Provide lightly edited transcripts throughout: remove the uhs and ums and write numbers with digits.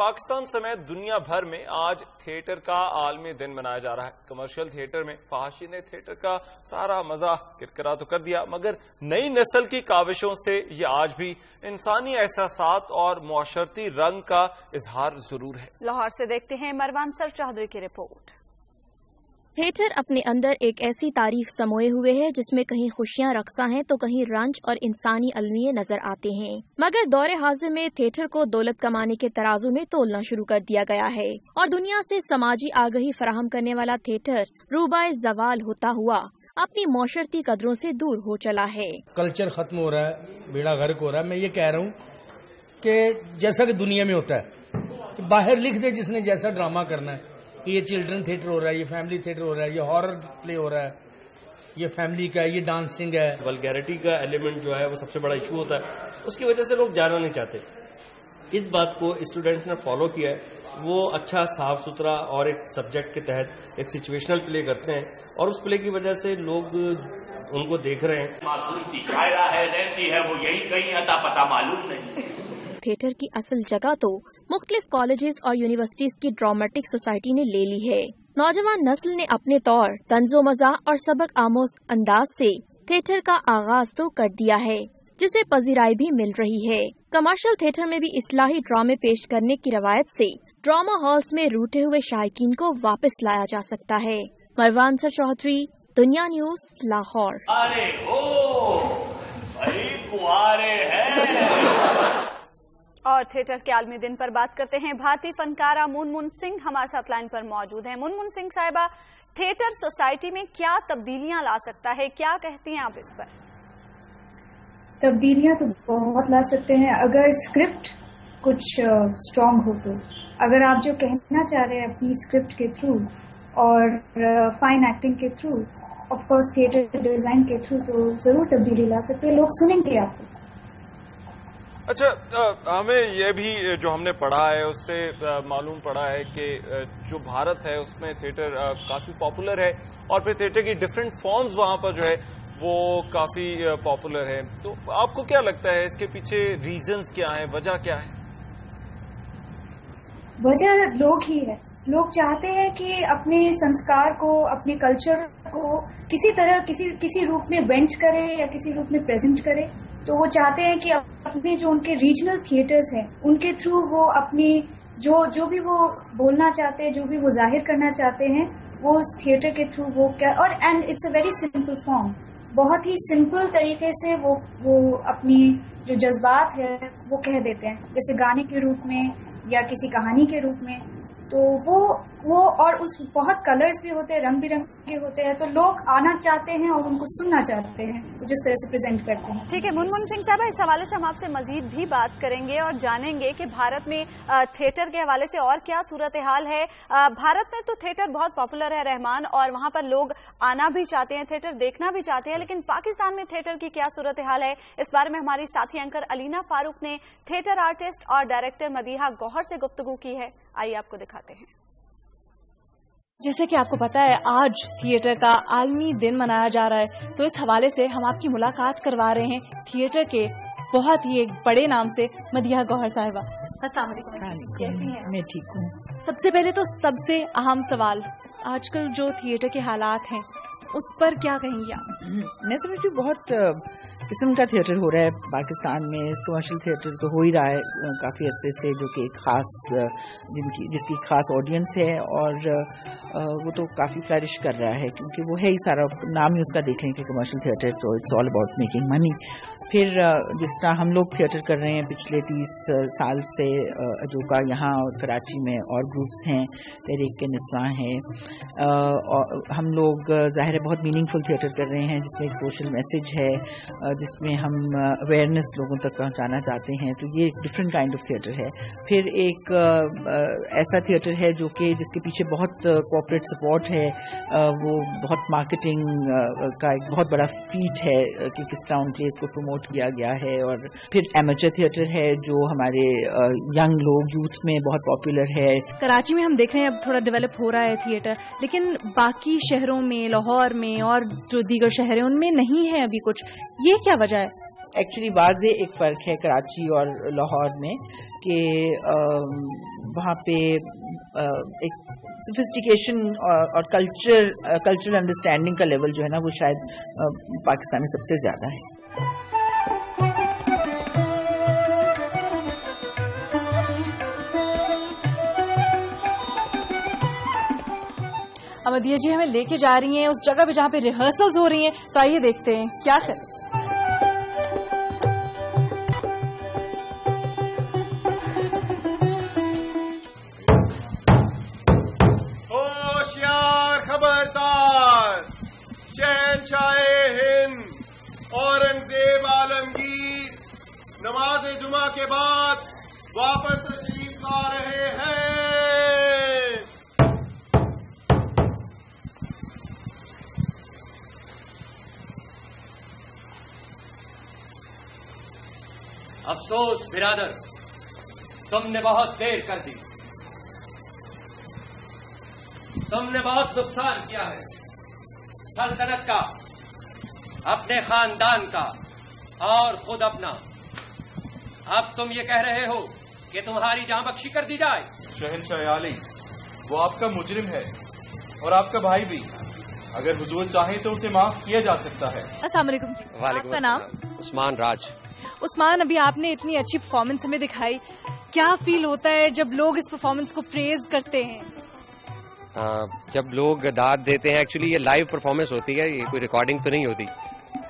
پاکستان سمیت دنیا بھر میں آج تھیٹر کا عالمی دن منایا جا رہا ہے۔ کمرشل تھیٹر میں فحاشی نے تھیٹر کا سارا مزہ کرکرا تو کر دیا، مگر نئی نسل کی کاوشوں سے یہ آج بھی انسانی احساسات اور معاشرتی رنگ کا اظہار ضرور ہے۔ لاہور سے دیکھتے ہیں مروان سر چودھری کی رپورٹ۔ تھیٹر اپنے اندر ایک ایسی تاریخ سموئے ہوئے ہے جس میں کہیں خوشیاں رقصاں ہیں تو کہیں رنج اور انسانی المیے نظر آتے ہیں، مگر دور حاضر میں تھیٹر کو دولت کمانے کے ترازو میں تولنا شروع کر دیا گیا ہے اور دنیا سے سماجی آگہی فراہم کرنے والا تھیٹر روبائے زوال ہوتا ہوا اپنی معاشرتی قدروں سے دور ہو چلا ہے۔ کلچر ختم ہو رہا ہے، بیڑا غرق ہو رہا ہے۔ میں یہ کہہ رہا ہوں کہ جیسا کہ دنیا میں ہوتا ہے، باہر لکھ دے جس نے جیسا ڈرامہ کرنا ہے، یہ چلڈرن تھیٹر ہو رہا ہے، یہ فیملی تھیٹر ہو رہا ہے، یہ ہارر پلے ہو رہا ہے، یہ فیملی کا ہے، یہ ڈانسنگ ہے۔ ولگیرٹی کا ایلیمنٹ جو ہے وہ سب سے بڑا ایشو ہوتا ہے، اس کی وجہ سے لوگ جانا نہیں چاہتے۔ اس بات کو اسٹوڈنٹ نے فالو کیا ہے، وہ اچھا صاف ستھرا اور ایک سبجیکٹ کے تحت ایک سچویشنل پلے کرتے ہیں اور اس پلے کی وجہ سے لوگ ان کو دیکھ رہے ہیں۔ معصوم سی شاعرہ ہے، رہتی ہے وہ یہی کہیں اتا پتہ معلوم نہیں۔ تھیٹر کی اصل جگہ تو مختلف کالجز اور یونیورسٹیز کی ڈرامٹک سوسائٹی نے لے لی ہے۔ نوجوان نسل نے اپنے طور طنز و مزاح اور سبق آموز انداز سے تھیٹر کا آغاز تو کر دیا ہے جسے پذیرائی بھی مل رہی ہے۔ کمرشل تھیٹر میں بھی اصلاحی ڈرامے پیش کرنے کی روایت سے ڈرامہ ہالز میں روٹے ہوئے شائقین کو واپس لایا جا سکتا ہے۔ مروان سر چودھری، دنیا نیوز، لاہور۔ ارے ہو بھائی کمارے ہیں۔ اور تھیٹر کے عالمی دن پر بات کرتے ہیں۔ بھارتی فنکارہ منمن سنگھ ہمارے ساتھ لائن پر موجود ہیں۔ منمن سنگھ صاحبہ، تھیٹر سوسائٹی میں کیا تبدیلیاں لا سکتا ہے، کیا کہتی ہیں آپ اس پر؟ تبدیلیاں تو بہت لا سکتے ہیں اگر اسکرپٹ کچھ اسٹرانگ ہو تو۔ اگر آپ جو کہنا چاہ رہے ہیں اپنی اسکرپٹ کے تھرو اور فائن ایکٹنگ کے through, of course theatre design کے تھرو، تو ضرور تبدیلی لا سکتے ہیں، لوگ سنیں گے آپ کو۔ اچھا، ہمیں یہ بھی جو ہم نے پڑھا ہے اس سے معلوم پڑا ہے کہ جو بھارت ہے اس میں تھیٹر کافی پاپولر ہے اور پھر تھیٹر کی ڈفرینٹ فارمز وہاں پر جو ہے وہ کافی پاپولر ہے، تو آپ کو کیا لگتا ہے اس کے پیچھے ریزنز کیا ہیں، وجہ کیا ہے؟ وجہ لوگ ہی ہے۔ لوگ چاہتے ہیں کہ اپنے سنسکار کو، اپنے کلچر کو کسی طرح کسی روپ میں وینٹ کرے یا کسی روپ میں پریزنٹ کرے، تو وہ چاہتے ہیں کہ اپنے جو ان کے ریجنل تھیٹرز ہیں ان کے تھرو وہ اپنی جو بھی وہ بولنا چاہتے ہیں، جو بھی وہ ظاہر کرنا چاہتے ہیں، وہ اس تھیٹر کے تھرو وہ اور and it's a very simple form, بہت ہی سمپل طریقے سے وہ اپنی جو جذبات ہے وہ کہہ دیتے ہیں، جیسے گانے کے روپ میں یا کسی کہانی کے روپ میں۔ تو وہ اور اس بہت کلرز بھی ہوتے ہیں، رنگ برنگے ہوتے ہیں، تو لوگ آنا چاہتے ہیں اور ان کو سننا چاہتے ہیں جس طرح سے پریزنٹ کرتے ہیں۔ ٹھیک ہے منمن سنگھ صاحب، اس حوالے سے ہم آپ سے مزید بھی بات کریں گے اور جانیں گے کہ بھارت میں تھیٹر کے حوالے سے اور کیا صورتحال ہے۔ بھارت میں تو تھیٹر بہت پاپولر ہے رحمان، اور وہاں پر لوگ آنا بھی چاہتے ہیں، تھیٹر دیکھنا بھی چاہتے ہیں، لیکن پاکستان میں تھیٹر کی کیا صورتحال ہے، اس بارے میں ہماری ساتھی اینکر علینا فاروق نے تھیٹر آرٹسٹ اور ڈائریکٹر مدیحہ گوہر سے گفتگو کی ہے۔ آئیے آپ کو دکھاتے ہیں۔ جیسے کہ آپ کو پتا ہے آج تھیٹر کا عالمی دن منایا جا رہا ہے، تو اس حوالے سے ہم آپ کی ملاقات کروا رہے ہیں تھیٹر کے بہت ہی ایک بڑے نام سے، مدیحہ گوہر صاحبہ۔ السلام علیکم، کیسی ہیں؟ میں ٹھیک ہوں۔ سب سے پہلے تو سب سے اہم سوال، آج کل جو تھیٹر کے حالات ہیں اس پر کیا کہیں گے آپ؟ میں سمجھتی ہوں بہت قسم کا تھیٹر ہو رہا ہے پاکستان میں۔ کمرشل تھیٹر تو ہو ہی رہا ہے کافی عرصے سے، جو کہ ایک خاص جس کی خاص آڈینس ہے، اور وہ تو کافی فلرش کر رہا ہے، کیونکہ وہ ہے ہی سارا نام ہی اس کا دیکھ لیں کہ کمرشل تھیٹر، تو it's all about making money. پھر جس طرح ہم لوگ تھیٹر کر رہے ہیں پچھلے 30 سال سے، اجوکا یہاں اور کراچی میں اور گروپس ہیں، تحریک کے نسواں ہیں، ہم لوگ ظاہر ہے بہت میننگ فل تھیٹر کر رہے ہیں جس میں ایک سوشل میسج ہے، جس میں ہم اویئرنیس لوگوں تک پہنچانا چاہتے ہیں، تو یہ ایک ڈفرینٹ کائنڈ آف تھیٹر ہے۔ پھر ایک ایسا تھیٹر ہے جو کہ جس کے پیچھے بہت کوآپریٹ سپورٹ ہے، وہ بہت مارکیٹنگ کا ایک بہت بڑا فیٹ ہے کہ کس طرح ان کے اس کو پروموٹ کیا گیا ہے۔ اور پھر ایمیچر تھیٹر ہے جو ہمارے ینگ لوگ، یوتھ میں بہت پاپولر ہے۔ کراچی میں ہم دیکھ رہے ہیں اب تھوڑا ڈیولپ ہو رہا ہے تھیٹر، لیکن باقی شہروں میں، لاہور میں اور جو دیگر شہر ہیں ان میں نہیں ہے ابھی کچھ، یہ کیا وجہ ہے؟ ایکچولی واضح ایک فرق ہے کراچی اور لاہور میں کہ وہاں پہ ایک سفسٹیکیشن اور کلچرل انڈرسٹینڈنگ کا لیول جو ہے نا وہ شاید پاکستان میں سب سے زیادہ ہے. امدیہ جی ہمیں لے کے جا رہی ہیں اس جگہ پہ جہاں پہ ریہرسلز ہو رہی ہیں, تو آئیے دیکھتے ہیں کیا کریں. ہوشیار خبردار, شہنشاہ ہند اورنگزیب عالمگیر نماز جمعہ کے بعد واپس تشریف لا رہے ہیں. افسوس برادر, تم نے بہت دیر کر دی, تم نے بہت نقصان کیا ہے سلطنت کا, اپنے خاندان کا اور خود اپنا. اب تم یہ کہہ رہے ہو کہ تمہاری جاں بخشی کر دی جائے. شہنشاہ عالی, وہ آپ کا مجرم ہے اور آپ کا بھائی بھی. اگر حضور چاہیں تو اسے معاف کیا جا سکتا ہے. السلام علیکم جی. وعلیکم السلام. عثمان راج. عثمان, ابھی آپ نے اتنی اچھی پرفارمنس ہمیں دکھائی, کیا فیل ہوتا ہے جب لوگ اس پرفارمنس کو پریز کرتے ہیں؟ جب لوگ داد دیتے ہیں, ایکچولی یہ لائیو پرفارمنس ہوتی ہے, یہ کوئی ریکارڈنگ تو نہیں ہوتی.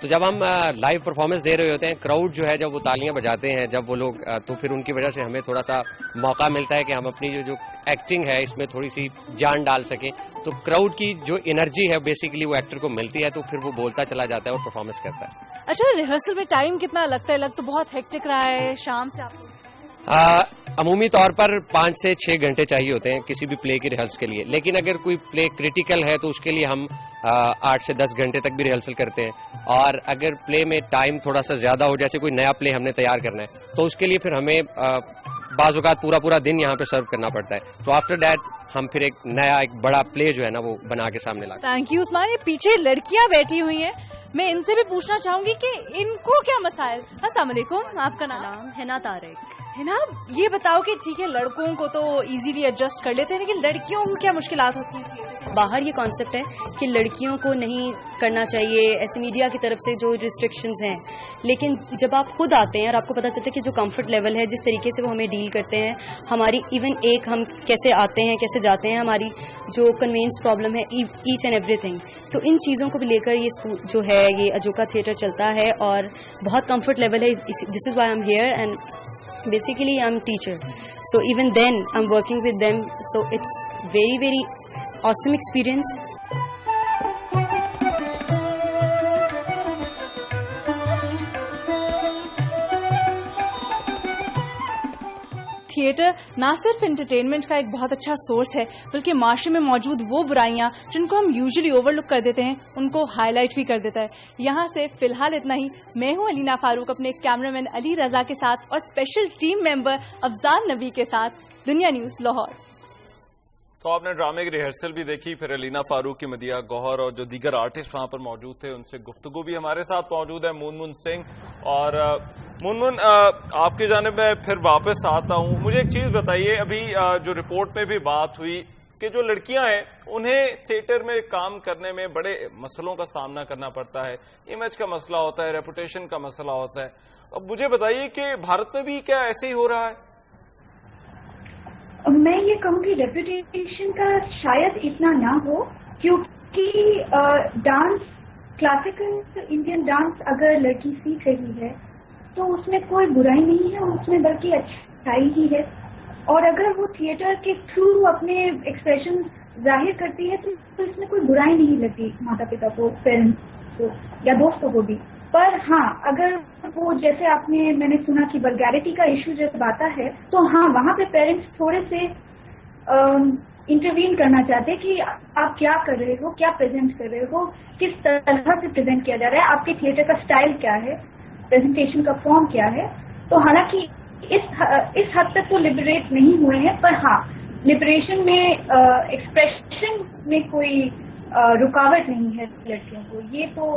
تو جب ہم لائیو پرفارمنس دے رہے ہوتے ہیں, کراؤڈ جو ہے جب وہ تالیاں بجاتے ہیں جب وہ لوگ, تو پھر ان کی وجہ سے ہمیں تھوڑا سا موقع ملتا ہے کہ ہم اپنی جو ایکٹنگ ہے اس میں تھوڑی سی جان ڈال سکیں. تو کراؤڈ کی جو انرجی ہے بیسیکلی وہ ایکٹر کو ملتی ہے, تو پھر وہ بولتا چلا جاتا ہے اور پرفارمنس کرتا ہے. اچھا, ریہرسل میں ٹائم کتنا لگتا ہے؟ لگ تو بہت ہیکٹک رہا ہے شام سے آپ کو. عمومی طور پر 5 سے 6 گھنٹے چاہیے ہوتے ہیں کسی بھی پلے کی ریہرسل کے لیے, لیکن اگر کوئی پلے کریٹیکل ہے تو اس کے لیے ہم 8 سے 10 گھنٹے تک بھی ریہرسل کرتے ہیں. اور اگر پلے میں ٹائم تھوڑا سا زیادہ ہو, جیسے کوئی نیا پلے ہم نے تیار کرنا ہے, تو اس کے لیے پھر ہمیں بعض اوقات پورا دن یہاں پہ سرو کرنا پڑتا ہے. تو آفٹر دیٹ ہم پھر ایک نیا ایک بڑا پلے جو ہے نا وہ بنا کے سامنے لاتے ہیں. تھینک یو عثمان. یہ پیچھے لڑکیاں بیٹھی ہوئی ہیں, میں ان سے بھی پوچھنا چاہوں گی کہ ان کو کیا مسائل. السلام علیکم, آپ کا نام؟ حنا طارق. حنا, یہ بتاؤ کہ ٹھیک ہے لڑکوں کو تو ایزیلی ایڈجسٹ کر لیتے ہیں, لیکن لڑکیوں کو کیا مشکلات ہوتی ہیں؟ باہر یہ کانسیپٹ ہے کہ لڑکیوں کو نہیں کرنا چاہیے, ایسے میڈیا کی طرف سے جو ریسٹرکشنز ہیں, لیکن جب آپ خود آتے ہیں اور آپ کو پتہ چلتا ہے کہ جو کمفرٹ لیول ہے, جس طریقے سے وہ ہمیں ڈیل کرتے ہیں, ہماری ایون ایک ہم کیسے آتے ہیں کیسے جاتے ہیں, ہماری جو کنوینس پرابلم ہے ایچ اینڈ ایوری تھنگ, تو ان چیزوں کو بھی لے کر یہ جو ہے یہ اجوکا تھیٹر چلتا ہے اور بہت کمفرٹ لیول ہے. This is why I am here and basically I'm teacher, so even then I'm working with them, so it's very awesome experience. Theatre نہ صرف انٹرٹینمنٹ کا ایک بہت اچھا سورس ہے, بلکہ معاشرے میں موجود وہ برائیاں جن کو ہم یوزلی اوور لک کر دیتے ہیں ان کو ہائی لائٹ بھی کر دیتا ہے. یہاں سے فی الحال اتنا ہی. میں ہوں علینا فاروق اپنے کیمرہ مین علی رضا کے ساتھ اور اسپیشل ٹیم ممبر افضال نبی کے ساتھ, دنیا نیوز لاہور. تو آپ نے ڈرامے کی ریہرسل بھی دیکھی, پھر علینا فاروق کی, مدیحہ گوہر اور جو دیگر آرٹسٹ وہاں پر موجود تھے ان سے گفتگو بھی. ہمارے ساتھ موجود ہے منمن سنگھ. اور منمن, آپ کی جانب میں پھر واپس آتا ہوں. مجھے ایک چیز بتائیے, ابھی جو رپورٹ میں بھی بات ہوئی کہ جو لڑکیاں ہیں انہیں تھیٹر میں کام کرنے میں بڑے مسئلوں کا سامنا کرنا پڑتا ہے, امیج کا مسئلہ ہوتا ہے, ریپوٹیشن کا مسئلہ ہوتا ہے. اب مجھے بتائیے کہ بھارت میں بھی کیا ایسے ہی ہو رہا ہے؟ میں یہ کہوں گی ریپوٹیشن کا شاید اتنا نہ ہو, کیونکہ ڈانس, کلاسیکل انڈین ڈانس اگر لڑکی سیکھ رہی ہے تو اس میں کوئی برائی نہیں ہے, اس میں بلکہ اچھائی ہی ہے. اور اگر وہ تھیٹر کے تھرو اپنے ایکسپریشن ظاہر کرتی ہے تو اس میں کوئی برائی نہیں لگتی ماتا پتا کو, پیرنٹس کو یا دوستوں کو بھی. پر ہاں, اگر وہ جیسے میں نے سنا کہ ولگیرٹی کا ایشو جب آتا ہے تو ہاں وہاں پہ پیرنٹس تھوڑے سے انٹروین کرنا چاہتے کہ آپ کیا کر رہے ہو, کیا پریزنٹ کر رہے ہو, کس طرح سے پریزنٹ کیا جا رہا ہے, آپ کے تھیٹر کا سٹائل کیا ہے, پریزنٹیشن کا فارم کیا ہے. تو حالانکہ اس حد تک تو لبریٹ نہیں ہوئے ہیں, پر ہاں لبریشن میں ایکسپریشن میں کوئی رکاوٹ نہیں ہے لڑکیوں کو. یہ تو